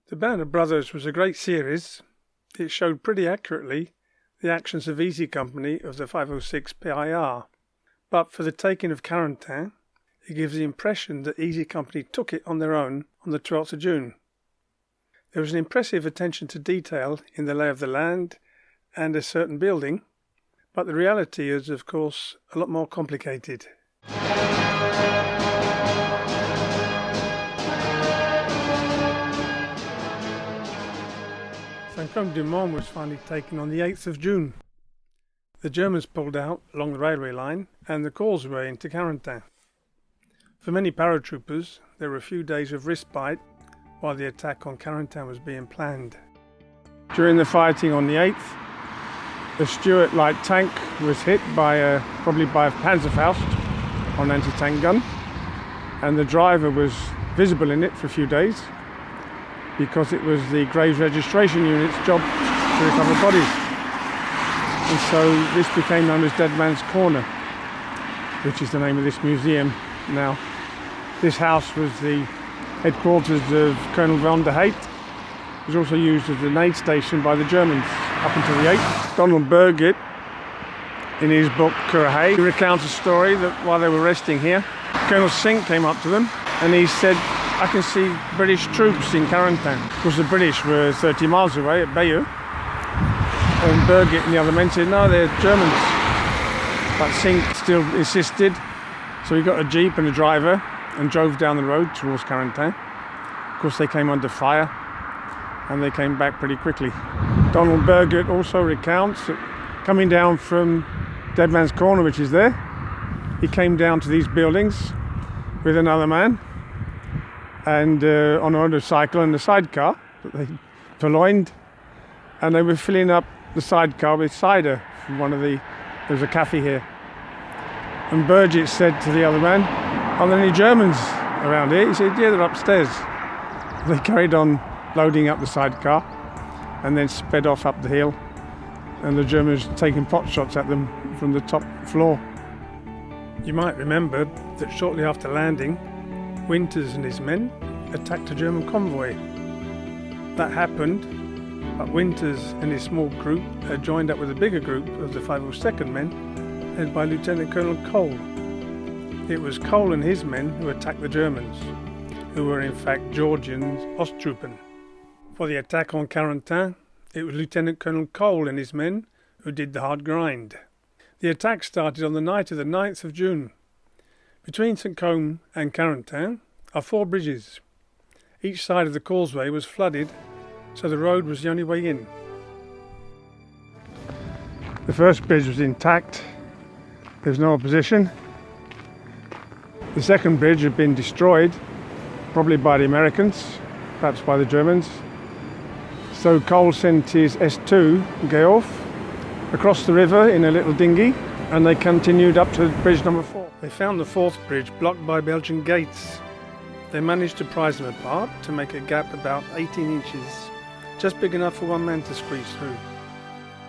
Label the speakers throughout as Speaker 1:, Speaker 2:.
Speaker 1: The Band of Brothers was a great series. It showed pretty accurately the actions of Easy Company of the 506 PIR, but for the taking of Carentan, it gives the impression that Easy Company took it on their own on the 12th of June. There was an impressive attention to detail in the lay of the land and a certain building, but the reality is, of course, a lot more complicated. Saint-Côme-du-Mont was finally taken on the 8th of June. The Germans pulled out along the railway line and the causeway into Carentan. For many paratroopers, there were a few days of respite while the attack on Carentan was being planned. During the fighting on the 8th, the Stuart light tank was hit by probably by a Panzerfaust on anti-tank gun, and the driver was visible in it for a few days because it was the Graves Registration Unit's job to recover bodies. And so this became known as Dead Man's Corner, which is the name of this museum now. This house was the headquarters of Colonel von der Heydt. It was also used as an aid station by the Germans up until the 8th. Donald Burgett, in his book Carrahee, recounts a story that while they were resting here, Colonel Sink came up to them and he said, "I can see British troops in Carentan." Of course, the British were 30 miles away at Bayeux. And Burgett and the other men said, "No, they're Germans." But Sink still insisted, so he got a jeep and a driver and drove down the road towards Carentan. Of course, they came under fire and they came back pretty quickly. Donald Burgett also recounts that coming down from Dead Man's Corner, which is there, he came down to these buildings with another man and on a motorcycle and a sidecar that they purloined, and they were filling up the sidecar with cider from there was a cafe here. And Burgett said to the other man, "Are there any Germans around here?" He said, "Yeah, they're upstairs." They carried on loading up the sidecar and then sped off up the hill, and the Germans taking pot shots at them from the top floor. You might remember that shortly after landing, Winters and his men attacked a German convoy. That happened, but Winters and his small group had joined up with a bigger group of the 502nd men, led by Lieutenant Colonel Cole. It was Cole and his men who attacked the Germans, who were in fact Georgian Osttruppen. For the attack on Carentan, it was Lieutenant Colonel Cole and his men who did the hard grind. The attack started on the night of the 9th of June. Between Saint-Côme and Carentan are 4 bridges. Each side of the causeway was flooded, so the road was the only way in. The first bridge was intact. There was no opposition. The second bridge had been destroyed, probably by the Americans, perhaps by the Germans. So Cole sent his S2, Geoff, across the river in a little dinghy, and they continued up to bridge number 4. They found the 4th bridge blocked by Belgian gates. They managed to prise them apart to make a gap about 18 inches, just big enough for one man to squeeze through.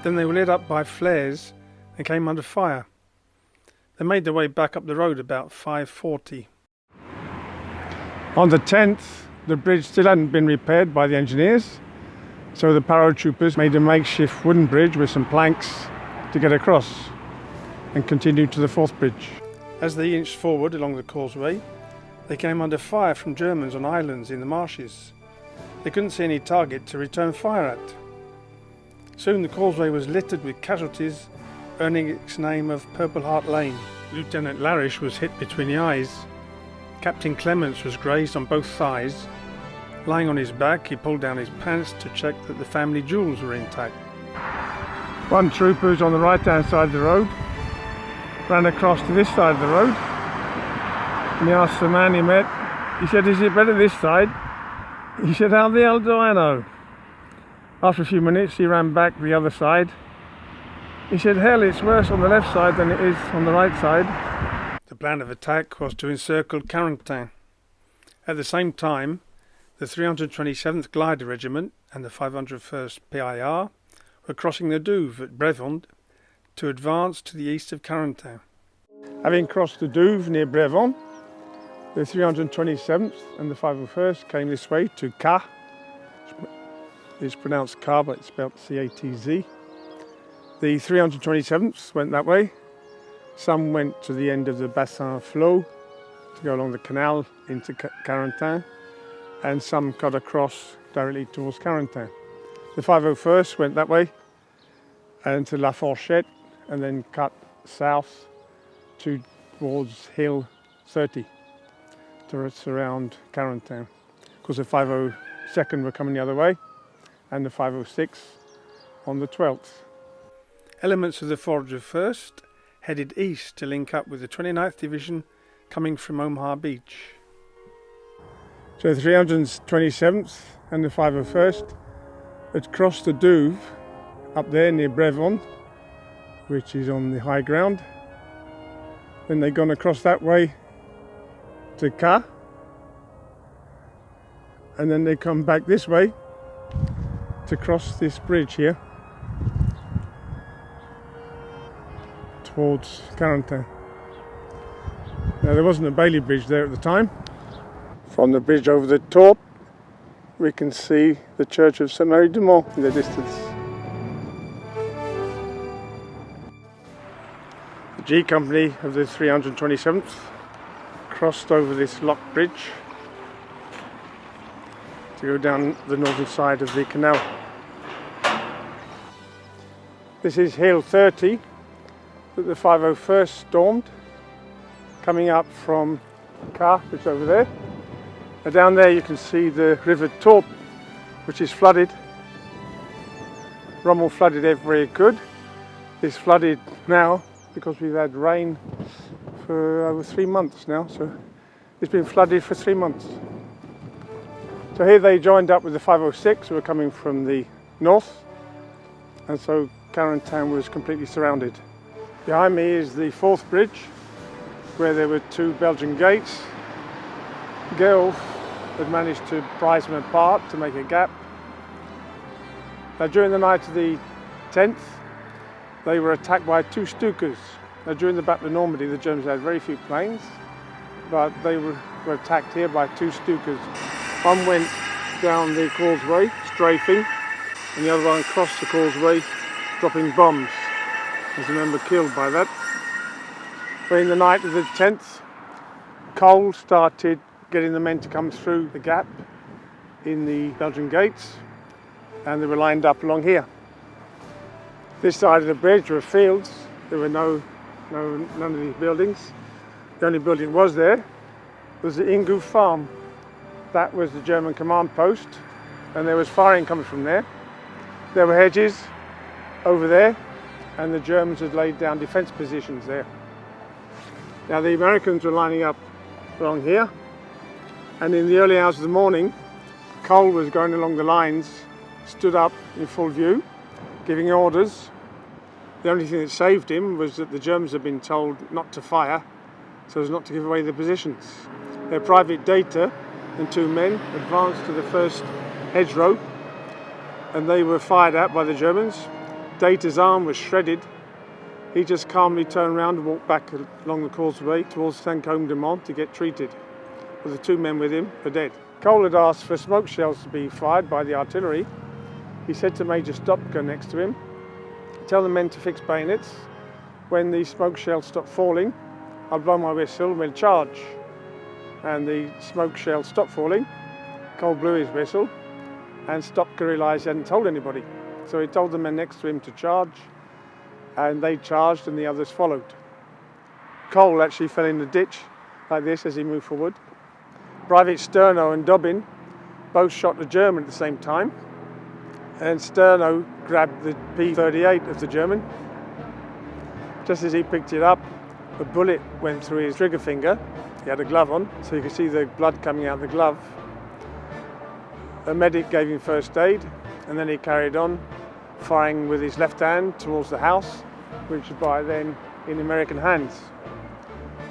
Speaker 1: Then they were lit up by flares and came under fire. They made their way back up the road about 5:40. On the 10th, the bridge still hadn't been repaired by the engineers, so the paratroopers made a makeshift wooden bridge with some planks to get across and continued to the 4th bridge. As they inched forward along the causeway, they came under fire from Germans on islands in the marshes. They couldn't see any target to return fire at. Soon the causeway was littered with casualties, earning its name of Purple Heart Lane. Lieutenant Larish was hit between the eyes. Captain Clements was grazed on both thighs. Lying on his back, he pulled down his pants to check that the family jewels were intact. One trooper was on the right-hand side of the road, ran across to this side of the road, and he asked the man he met, he said, "Is it better this side?" He said, "How the hell do I know?" After a few minutes, he ran back the other side. He said, "Hell, it's worse on the left side than it is on the right side." The plan of attack was to encircle Carentan. At the same time, the 327th Glider Regiment and the 501st PIR were crossing the Douve at Brevond to advance to the east of Carentan. Having crossed the Douve near Brevond, the 327th and the 501st came this way to Ca, is pronounced car, but it's spelled C-A-T-Z. The 327th went that way. Some went to the end of the Bassin flow to go along the canal into Carentan, and some cut across directly towards Carentan. The 501st went that way and to La Fourchette, and then cut south towards Hill 30 to surround Carentan. Of course, the 502nd were coming the other way, and the 506 on the 12th. Elements of the 401st headed east to link up with the 29th Division coming from Omaha Beach. So the 327th and the 501st had crossed the Douve up there near Brevon, which is on the high ground. Then they'd gone across that way to Ca, and then they come back this way to cross this bridge here towards Carentan. Now, there wasn't a Bailey Bridge there at the time. From the bridge over the top we can see the church of St Mary du Mont in the distance. The G Company of the 327th crossed over this lock bridge to go down the northern side of the canal. This is Hill 30 that the 501st stormed, coming up from Car, which is over there. Now down there you can see the River Torp, which is flooded. Rommel flooded everywhere it could. It's flooded now because we've had rain for over 3 months now, so it's been flooded for 3 months. So here they joined up with the 506 who were coming from the north, and so Carentan was completely surrounded. Behind me is the 4th bridge, where there were 2 Belgian gates. Guelph had managed to prise them apart to make a gap. Now during the night of the 10th, they were attacked by 2 Stukas. Now during the Battle of Normandy, the Germans had very few planes, but they were attacked here by 2 Stukas. One went down the causeway, strafing, and the other one crossed the causeway, dropping bombs. There's a member killed by that. But in the night of the 10th, Cole started getting the men to come through the gap in the Belgian gates, and they were lined up along here. This side of the bridge were fields. There were none of these buildings. The only building was there was the Ingu farm. That was the German command post, and there was firing coming from there. There were hedges over there, and the Germans had laid down defense positions there. Now the Americans were lining up along here, and in the early hours of the morning, Cole was going along the lines, stood up in full view, giving orders. The only thing that saved him was that the Germans had been told not to fire, so as not to give away their positions. Their private data and 2 men advanced to the first hedgerow, and they were fired at by the Germans. Data's arm was shredded. He just calmly turned around and walked back along the causeway towards Saint-Côme-de-Mont to get treated. But the 2 men with him were dead. Cole had asked for smoke shells to be fired by the artillery. He said to Major Stopka next to him, "Tell the men to fix bayonets. When the smoke shells stop falling, I'll blow my whistle and we'll charge." And the smoke shells stopped falling. Cole blew his whistle, and Stopka realised he hadn't told anybody. So he told the men next to him to charge, and they charged and the others followed. Cole actually fell in the ditch like this as he moved forward. Private Sterno and Dobbin both shot the German at the same time, and Sterno grabbed the P-38 of the German. Just as he picked it up, a bullet went through his trigger finger. He had a glove on, so you could see the blood coming out of the glove. A medic gave him first aid, and then he carried on, firing with his left hand towards the house, which was by then in American hands.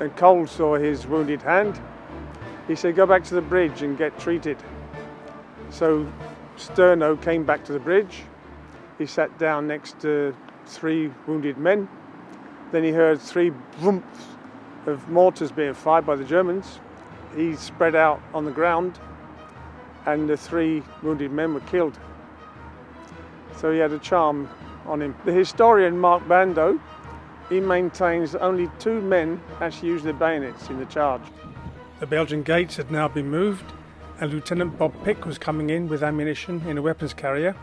Speaker 1: And Cole saw his wounded hand. He said, "Go back to the bridge and get treated." So Sterno came back to the bridge. He sat down next to 3 wounded men. Then he heard 3 boomps of mortars being fired by the Germans. He spread out on the ground, and the 3 wounded men were killed. so he had a charm on him. The historian Mark Bando, he maintains that only 2 men actually used their bayonets in the charge. The Belgian gates had now been moved, and Lieutenant Bob Pick was coming in with ammunition in a weapons carrier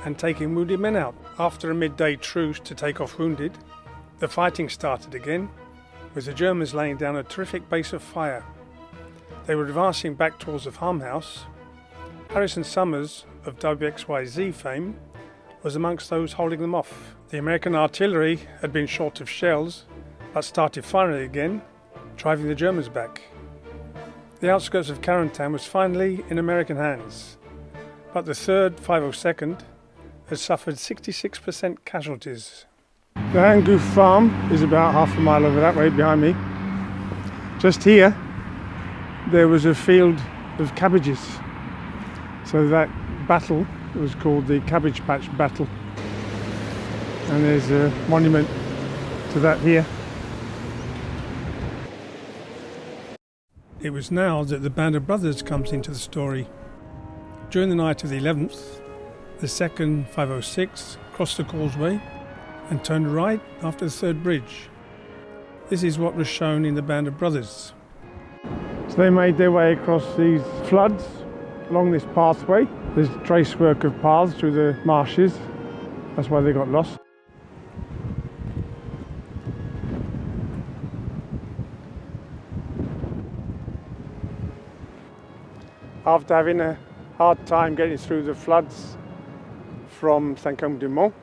Speaker 1: and taking wounded men out. After a midday truce to take off wounded, the fighting started again, with the Germans laying down a terrific base of fire. They were advancing back towards the farmhouse. Harrison Summers of WXYZ fame was amongst those holding them off. The American artillery had been short of shells, but started firing again, driving the Germans back. The outskirts of Carentan was finally in American hands, but the 3rd 502nd had suffered 66% casualties. The Hangouth farm is about half a mile over that way behind me. Just here, there was a field of cabbages. So that battle was called the Cabbage Patch Battle. And there's a monument to that here. It was now that the Band of Brothers comes into the story. During the night of the 11th, the 2nd 506 crossed the causeway and turned right after the 3rd bridge. This is what was shown in the Band of Brothers. So they made their way across these floods along this pathway. There's tracework of paths through the marshes. That's why they got lost. After having a hard time getting through the floods from Saint-Côme-du-Mont,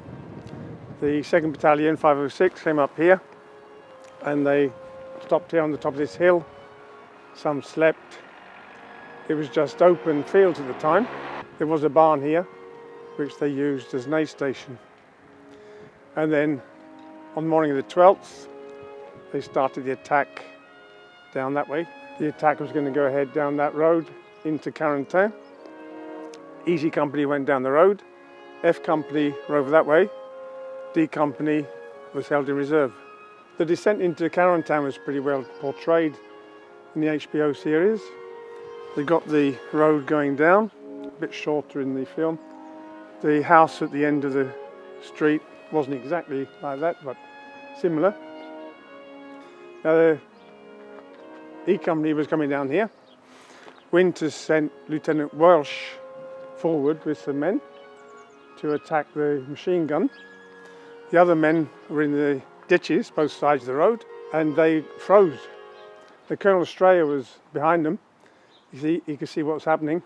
Speaker 1: the 2nd Battalion 506 came up here and they stopped here on the top of this hill. Some slept. It was just open fields at the time. There was a barn here which they used as an aid station. And then on the morning of the 12th they started the attack down that way. The attack was going to go ahead down that road into Carentan. Easy Company went down the road, F Company were over that way, D Company was held in reserve. The descent into Carentan was pretty well portrayed in the HBO series. They got the road going down, a bit shorter in the film. The house at the end of the street wasn't exactly like that, but similar. Now the E Company was coming down here. Winters sent Lieutenant Welsh forward with some men to attack the machine gun. The other men were in the ditches, both sides of the road, and they froze. The Colonel Strayer was behind them. He could see what was happening.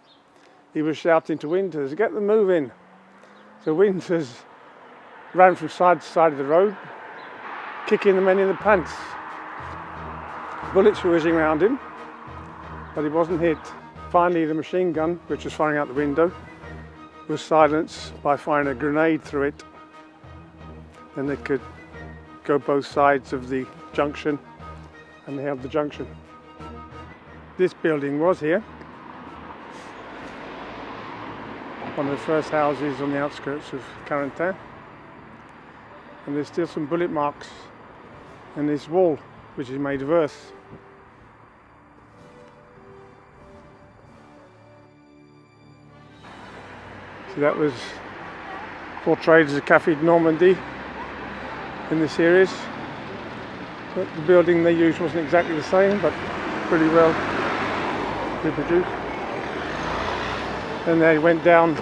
Speaker 1: He was shouting to Winters, "Get them moving." So Winters ran from side to side of the road, kicking the men in the pants. Bullets were whizzing around him, but he wasn't hit. Finally, the machine gun, which was firing out the window, was silenced by firing a grenade through it. Then they could go both sides of the junction, and they held the junction. This building was here, one of the first houses on the outskirts of Carentan, and there's still some bullet marks in this wall, which is made of earth. So that was portrayed as a Café de Normandy in the series. But the building they used wasn't exactly the same, but pretty well reproduced. Then they went down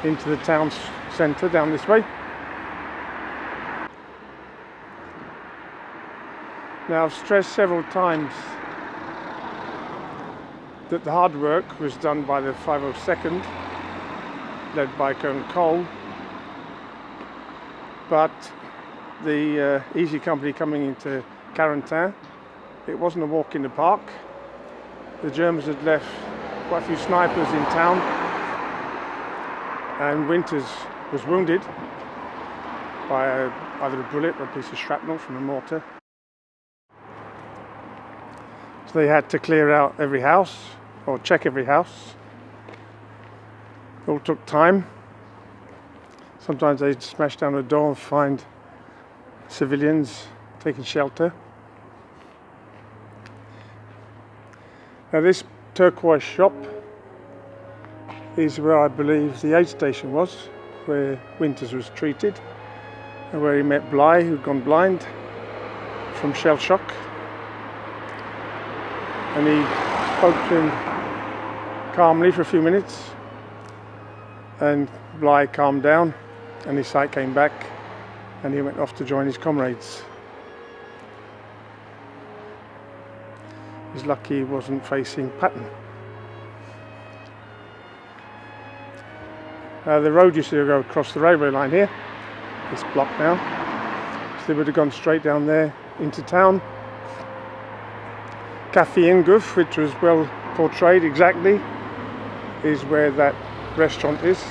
Speaker 1: into the town centre, down this way. Now I've stressed several times that the hard work was done by the 502nd, led by Colonel Cole, but the Easy Company coming into Carentan, it wasn't a walk in the park. The Germans had left quite a few snipers in town, and Winters was wounded by either a bullet or a piece of shrapnel from a mortar. So they had to clear out every house, or check every house. It all took time. Sometimes they'd smash down a door and find civilians taking shelter. Now this turquoise shop is where I believe the aid station was. where Winters was treated, and where he met Bligh, who'd gone blind from shell shock. And he spoke to him calmly for a few minutes, and Bligh calmed down, and his sight came back, and he went off to join his comrades. He's lucky he wasn't facing Patton. The road used to go across the railway line here. It's blocked now, so they would have gone straight down there into town. Café Inguf, which was well portrayed exactly, is where that restaurant is.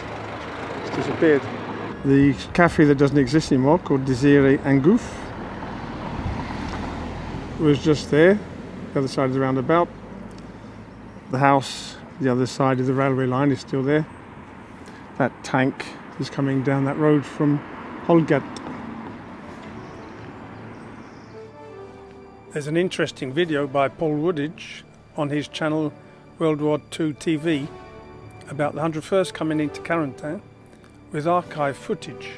Speaker 1: It's disappeared. The cafe that doesn't exist anymore, called Désiré Angouf, was just there, the other side of the roundabout. The house, the other side of the railway line, is still there. That tank is coming down that road from Holgat. There's an interesting video by Paul Woodidge on his channel World War II TV about the 101st coming into Carentan with archive footage.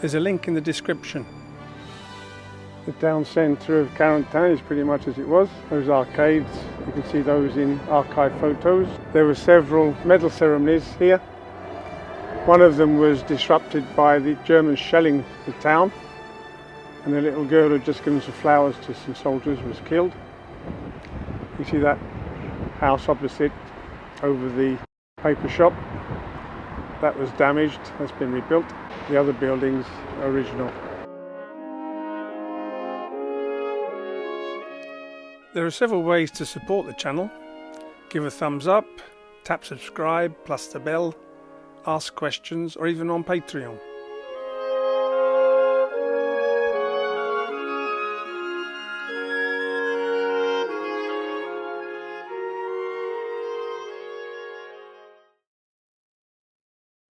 Speaker 1: There's a link in the description. The town centre of Carentan is pretty much as it was. Those arcades, you can see those in archive photos. There were several medal ceremonies here. One of them was disrupted by the Germans shelling the town, and the little girl who had just given some flowers to some soldiers was killed. You see that house opposite over the paper shop? That was damaged, that's been rebuilt. The other buildings are original. There are several ways to support the channel. Give a thumbs up, tap subscribe, plus the bell, ask questions, or even on Patreon.